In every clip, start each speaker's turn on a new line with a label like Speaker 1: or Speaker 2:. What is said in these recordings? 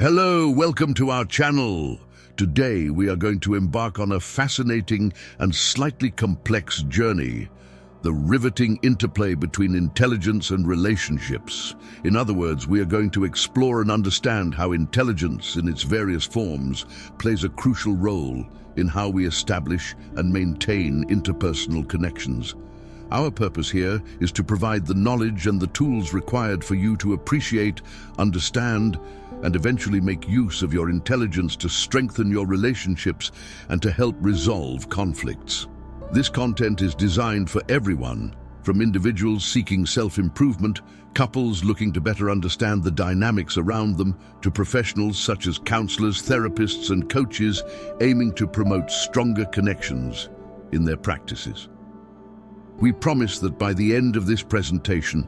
Speaker 1: Hello, welcome to our channel. Today we are going to embark on a fascinating and slightly complex journey, the riveting interplay between intelligence and relationships. In other words, we are going to explore and understand how intelligence in its various forms plays a crucial role in how we establish and maintain interpersonal connections. Our purpose here is to provide the knowledge and the tools required for you to appreciate, understand, and eventually make use of your intelligence to strengthen your relationships and to help resolve conflicts. This content is designed for everyone, from individuals seeking self-improvement, couples looking to better understand the dynamics around them, to professionals such as counselors, therapists, and coaches aiming to promote stronger connections in their practices. We promise that by the end of this presentation,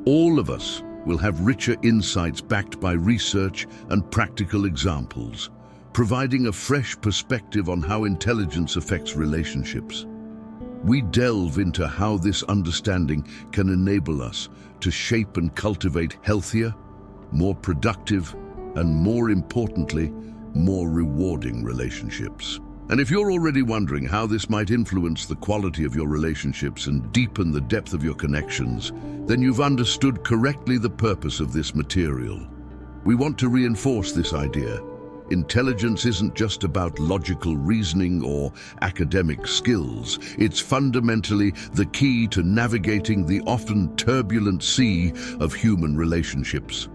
Speaker 1: all of us will have richer insights backed by research and practical examples, providing a fresh perspective on how intelligence affects relationships. We delve into how this understanding can enable us to shape and cultivate healthier, more productive, and more importantly, more rewarding relationships. And if you're already wondering how this might influence the quality of your relationships and deepen the depth of your connections, then you've understood correctly the purpose of this material. We want to reinforce this idea. Intelligence isn't just about logical reasoning or academic skills. It's fundamentally the key to navigating the often turbulent sea of human relationships.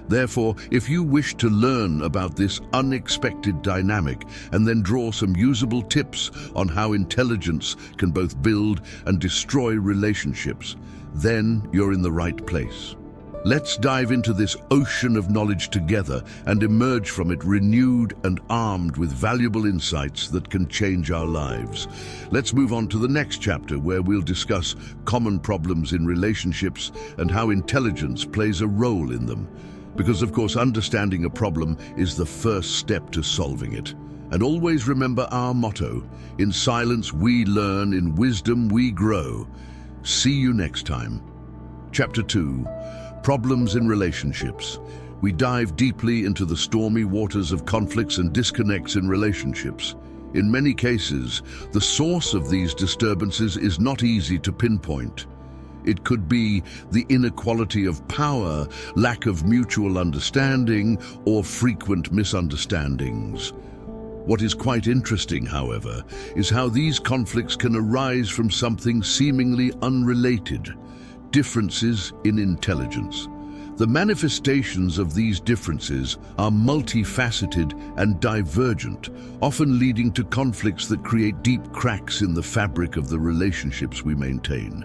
Speaker 1: Therefore, if you wish to learn about this unexpected dynamic and then draw some usable tips on how intelligence can both build and destroy relationships, then you're in the right place. Let's dive into this ocean of knowledge together and emerge from it renewed and armed with valuable insights that can change our lives. Let's move on to the next chapter, where we'll discuss common problems in relationships and how intelligence plays a role in them. Because, of course, understanding a problem is the first step to solving it. And always remember our motto: in silence we learn, in wisdom we grow. See you next time. Chapter 2. Problems in relationships. We dive deeply into the stormy waters of conflicts and disconnects in relationships. In many cases, the source of these disturbances is not easy to pinpoint. It could be the inequality of power, lack of mutual understanding, or frequent misunderstandings. What is quite interesting, however, is how these conflicts can arise from something seemingly unrelated: differences in intelligence. The manifestations of these differences are multifaceted and divergent, often leading to conflicts that create deep cracks in the fabric of the relationships we maintain.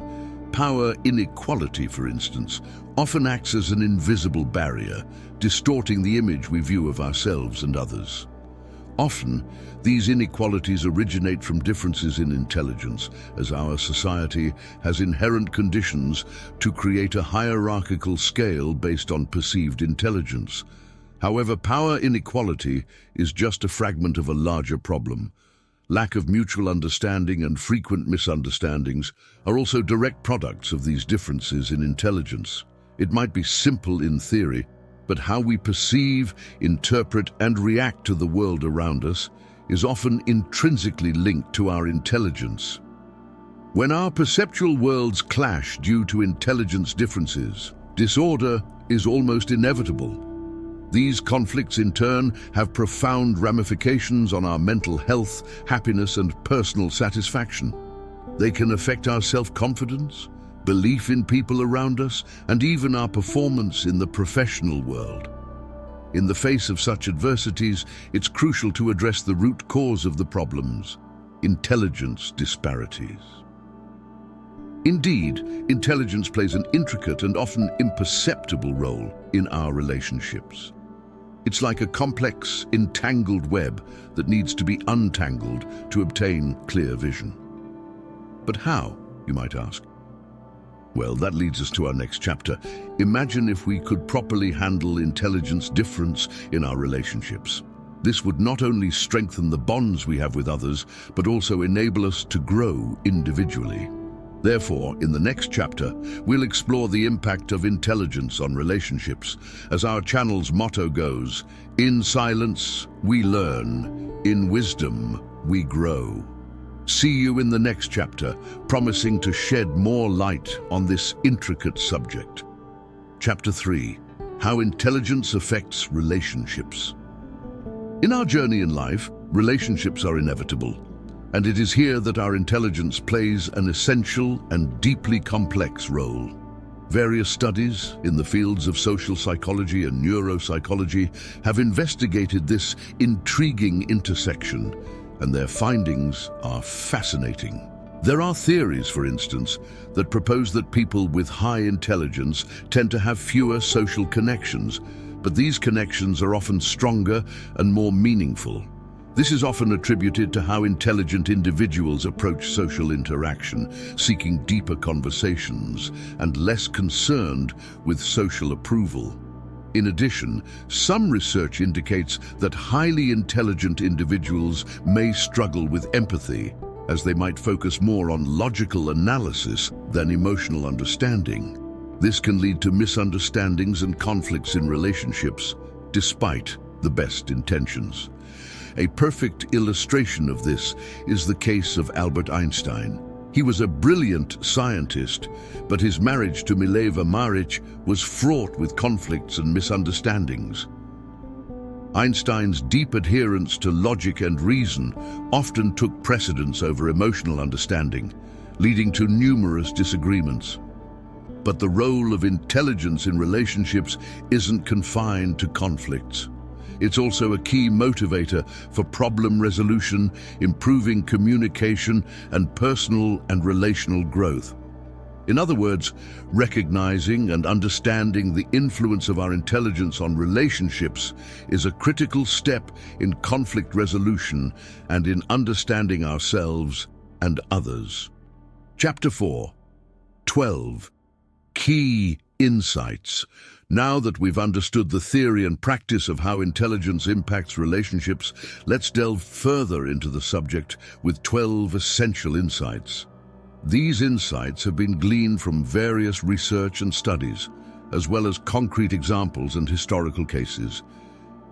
Speaker 1: Power inequality, for instance, often acts as an invisible barrier, distorting the image we view of ourselves and others. Often, these inequalities originate from differences in intelligence, as our society has inherent conditions to create a hierarchical scale based on perceived intelligence. However, power inequality is just a fragment of a larger problem. Lack of mutual understanding and frequent misunderstandings are also direct products of these differences in intelligence. It might be simple in theory, but how we perceive, interpret, and react to the world around us is often intrinsically linked to our intelligence. When our perceptual worlds clash due to intelligence differences, disorder is almost inevitable. These conflicts, in turn, have profound ramifications on our mental health, happiness, and personal satisfaction. They can affect our self-confidence, belief in people around us, and even our performance in the professional world. In the face of such adversities, it's crucial to address the root cause of the problems: intelligence disparities. Indeed, intelligence plays an intricate and often imperceptible role in our relationships. It's like a complex, entangled web that needs to be untangled to obtain clear vision. But how, you might ask? Well, that leads us to our next chapter. Imagine if we could properly handle intelligence difference in our relationships. This would not only strengthen the bonds we have with others, but also enable us to grow individually. Therefore, in the next chapter, we'll explore the impact of intelligence on relationships. As our channel's motto goes, in silence, we learn. In wisdom, we grow. See you in the next chapter, promising to shed more light on this intricate subject. Chapter 3. How intelligence affects relationships. In our journey in life, relationships are inevitable. And it is here that our intelligence plays an essential and deeply complex role. Various studies in the fields of social psychology and neuropsychology have investigated this intriguing intersection, and their findings are fascinating. There are theories, for instance, that propose that people with high intelligence tend to have fewer social connections, but these connections are often stronger and more meaningful. This is often attributed to how intelligent individuals approach social interaction, seeking deeper conversations and less concerned with social approval. In addition, some research indicates that highly intelligent individuals may struggle with empathy, as they might focus more on logical analysis than emotional understanding. This can lead to misunderstandings and conflicts in relationships, despite the best intentions. A perfect illustration of this is the case of Albert Einstein. He was a brilliant scientist, but his marriage to Mileva Maric was fraught with conflicts and misunderstandings. Einstein's deep adherence to logic and reason often took precedence over emotional understanding, leading to numerous disagreements. But the role of intelligence in relationships isn't confined to conflicts. It's also a key motivator for problem resolution, improving communication, and personal and relational growth. In other words, recognizing and understanding the influence of our intelligence on relationships is a critical step in conflict resolution and in understanding ourselves and others. Chapter 4. 12. Key Insights. Now that we've understood the theory and practice of how intelligence impacts relationships, let's delve further into the subject with 12 essential insights. These insights have been gleaned from various research and studies, as well as concrete examples and historical cases.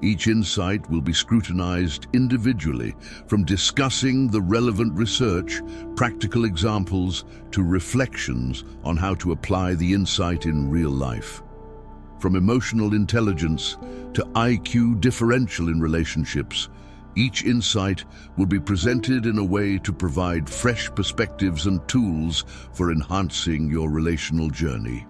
Speaker 1: Each insight will be scrutinized individually, from discussing the relevant research, practical examples, to reflections on how to apply the insight in real life. From emotional intelligence to IQ differential in relationships, each insight will be presented in a way to provide fresh perspectives and tools for enhancing your relational journey.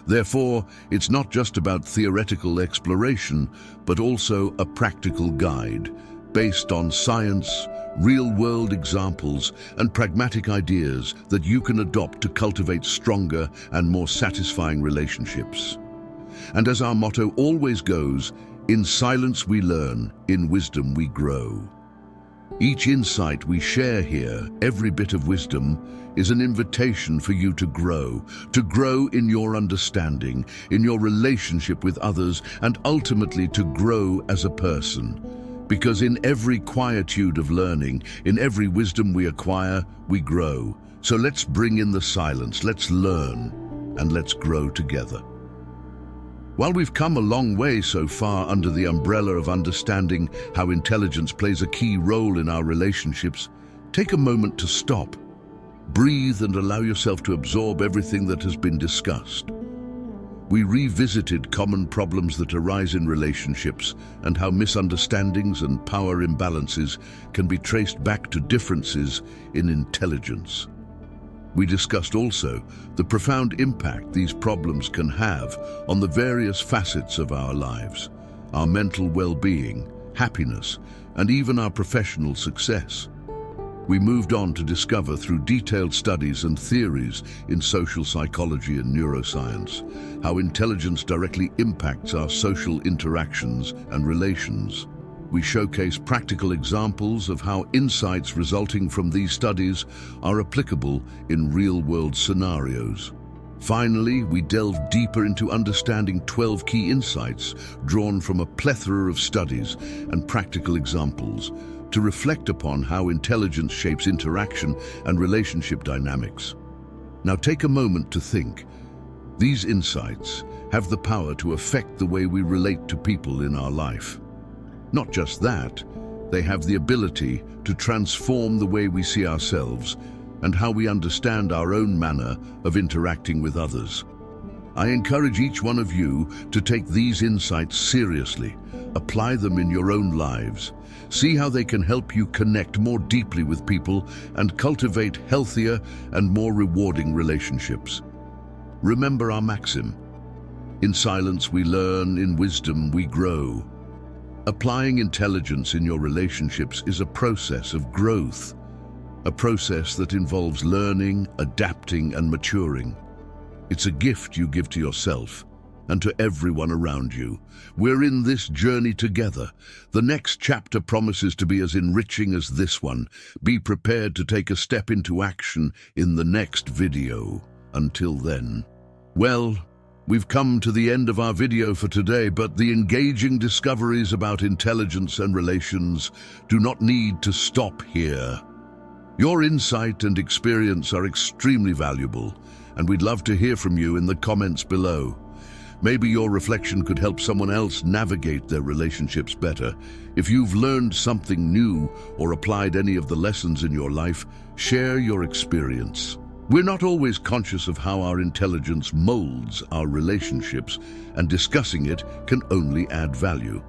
Speaker 1: Therefore, it's not just about theoretical exploration, but also a practical guide based on science, real-world examples, and pragmatic ideas that you can adopt to cultivate stronger and more satisfying relationships. And as our motto always goes, in silence we learn, in wisdom we grow. Each insight we share here, every bit of wisdom, is an invitation for you to grow in your understanding, in your relationship with others, and ultimately to grow as a person. Because in every quietude of learning, in every wisdom we acquire, we grow. So let's bring in the silence, let's learn, and let's grow together. While we've come a long way so far under the umbrella of understanding how intelligence plays a key role in our relationships, take a moment to stop, breathe, and allow yourself to absorb everything that has been discussed. We revisited common problems that arise in relationships and how misunderstandings and power imbalances can be traced back to differences in intelligence. We discussed also the profound impact these problems can have on the various facets of our lives, our mental well-being, happiness, and even our professional success. We moved on to discover through detailed studies and theories in social psychology and neuroscience how intelligence directly impacts our social interactions and relations. We showcase practical examples of how insights resulting from these studies are applicable in real-world scenarios. Finally, we delve deeper into understanding 12 key insights drawn from a plethora of studies and practical examples to reflect upon how intelligence shapes interaction and relationship dynamics. Now take a moment to think. These insights have the power to affect the way we relate to people in our life. Not just that, they have the ability to transform the way we see ourselves and how we understand our own manner of interacting with others. I encourage each one of you to take these insights seriously, apply them in your own lives, see how they can help you connect more deeply with people and cultivate healthier and more rewarding relationships. Remember our maxim: in silence we learn, in wisdom we grow. Applying intelligence in your relationships is a process of growth, a process that involves learning, adapting, and maturing. It's a gift you give to yourself and to everyone around you. We're in this journey together. The next chapter promises to be as enriching as this one. Be prepared to take a step into action in the next video. Until then. Well, we've come to the end of our video for today, but the engaging discoveries about intelligence and relations do not need to stop here. Your insight and experience are extremely valuable, and we'd love to hear from you in the comments below. Maybe your reflection could help someone else navigate their relationships better. If you've learned something new or applied any of the lessons in your life, share your experience. We're not always conscious of how our intelligence molds our relationships, and discussing it can only add value.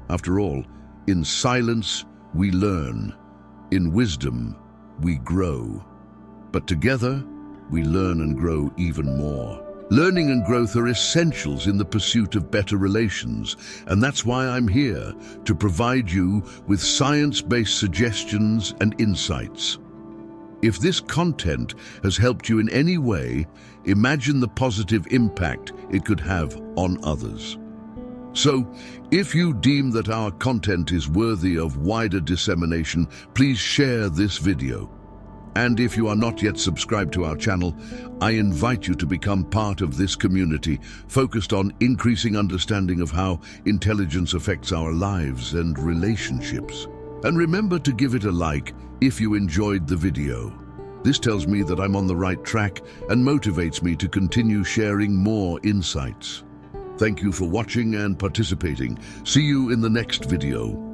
Speaker 1: After all, in silence we learn, in wisdom we grow. But together, we learn and grow even more. Learning and growth are essentials in the pursuit of better relations, and that's why I'm here, to provide you with science-based suggestions and insights. If this content has helped you in any way, imagine the positive impact it could have on others. So, if you deem that our content is worthy of wider dissemination, please share this video. And if you are not yet subscribed to our channel, I invite you to become part of this community focused on increasing understanding of how intelligence affects our lives and relationships. And remember to give it a like if you enjoyed the video. This tells me that I'm on the right track and motivates me to continue sharing more insights. Thank you for watching and participating. See you in the next video.